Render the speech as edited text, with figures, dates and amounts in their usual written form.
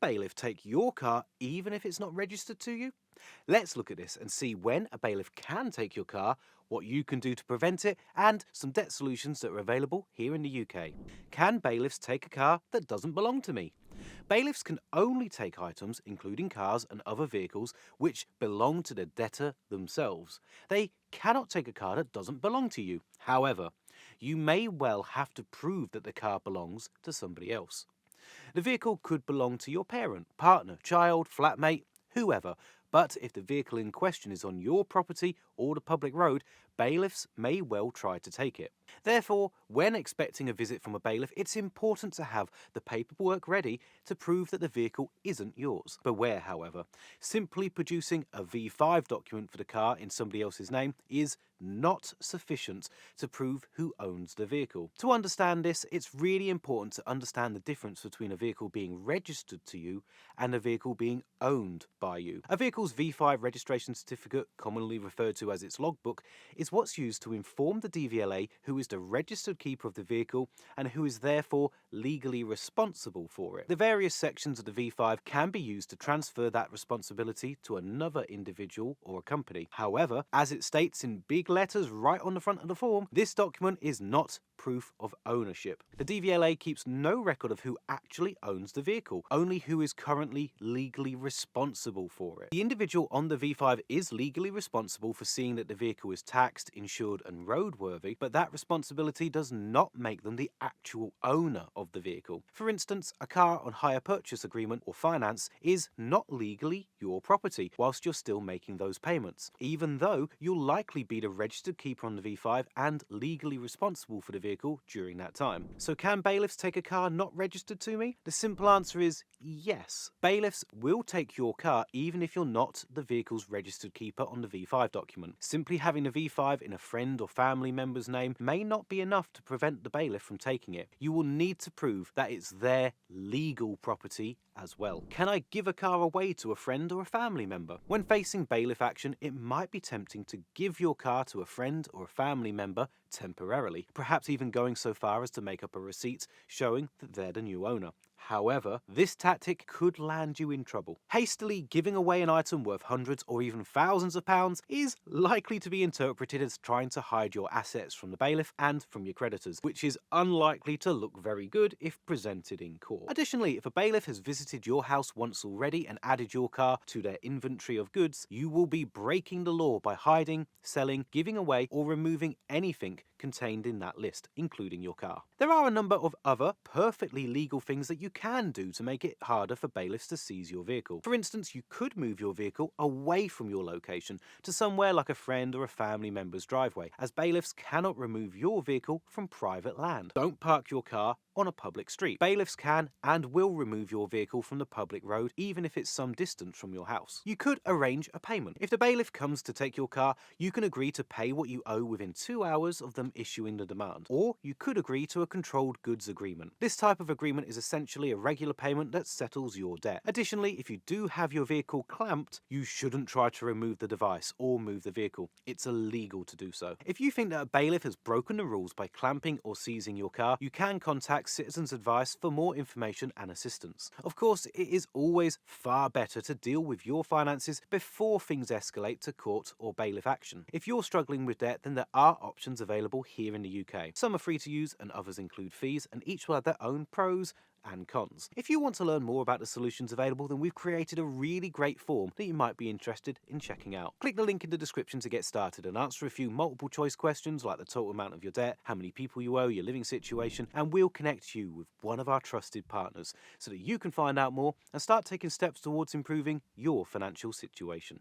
bailiff take your car even if it's not registered to you? Let's look at this and see when a bailiff can take your car, what you can do to prevent it, and some debt solutions that are available here in the UK. Can bailiffs take a car that doesn't belong to me? Bailiffs can only take items, including cars and other vehicles, which belong to the debtor themselves. They cannot take a car that doesn't belong to you. However, you may well have to prove that the car belongs to somebody else. The vehicle could belong to your parent, partner, child, flatmate, whoever, but if the vehicle in question is on your property or the public road, bailiffs may well try to take it. Therefore, when expecting a visit from a bailiff, it's important to have the paperwork ready to prove that the vehicle isn't yours. Beware, however, simply producing a V5 document for the car in somebody else's name is not sufficient to prove who owns the vehicle. To understand this, it's really important to understand the difference between a vehicle being registered to you and a vehicle being owned by you. A vehicle's V5 registration certificate, commonly referred to as its logbook, is what's used to inform the DVLA who is the registered keeper of the vehicle and who is therefore legally responsible for it. The various sections of the V5 can be used to transfer that responsibility to another individual or a company. However, as it states in big letters right on the front of the form, this document is not proof of ownership. The DVLA keeps no record of who actually owns the vehicle, only who is currently legally responsible for it. The individual on the V5 is legally responsible for seeing that the vehicle is taxed, insured and roadworthy, but that responsibility does not make them the actual owner of the vehicle. For instance, a car on hire purchase agreement or finance is not legally your property whilst you're still making those payments, even though you'll likely be the registered keeper on the V5 and legally responsible for the vehicle during that time. So can bailiffs take a car not registered to me? The simple answer is yes. Bailiffs will take your car even if you're not the vehicle's registered keeper on the V5 document. Simply having the V5 in a friend or family member's name may not be enough to prevent the bailiff from taking it. You will need to prove that it's their legal property as well. Can I give a car away to a friend or a family member? When facing bailiff action, it might be tempting to give your car to a friend or a family member temporarily, perhaps even going so far as to make up a receipt showing that they're the new owner. However, this tactic could land you in trouble. Hastily giving away an item worth hundreds or even thousands of pounds is likely to be interpreted as trying to hide your assets from the bailiff and from your creditors, which is unlikely to look very good if presented in court. Additionally, if a bailiff has visited your house once already and added your car to their inventory of goods, you will be breaking the law by hiding, selling, giving away, or removing anything contained in that list, including your car. There are a number of other perfectly legal things that you can do to make it harder for bailiffs to seize your vehicle. For instance, you could move your vehicle away from your location to somewhere like a friend or a family member's driveway, as bailiffs cannot remove your vehicle from private land. Don't park your car on a public street. Bailiffs can and will remove your vehicle from the public road even if it's some distance from your house. You could arrange a payment. If the bailiff comes to take your car, you can agree to pay what you owe within 2 hours of them issuing the demand. Or you could agree to a controlled goods agreement. This type of agreement is essentially a regular payment that settles your debt. Additionally, if you do have your vehicle clamped, you shouldn't try to remove the device or move the vehicle. It's illegal to do so. If you think that a bailiff has broken the rules by clamping or seizing your car, you can contact Citizens Advice for more information and assistance. Of course, it is always far better to deal with your finances before things escalate to court or bailiff action. If you're struggling with debt, then there are options available here in the UK. Some are free to use and others include fees, and each will have their own pros and cons. If you want to learn more about the solutions available, then we've created a really great form that you might be interested in checking out. Click the link in the description to get started and answer a few multiple choice questions like the total amount of your debt, how many people you owe, your living situation, and we'll connect you with one of our trusted partners so that you can find out more and start taking steps towards improving your financial situation.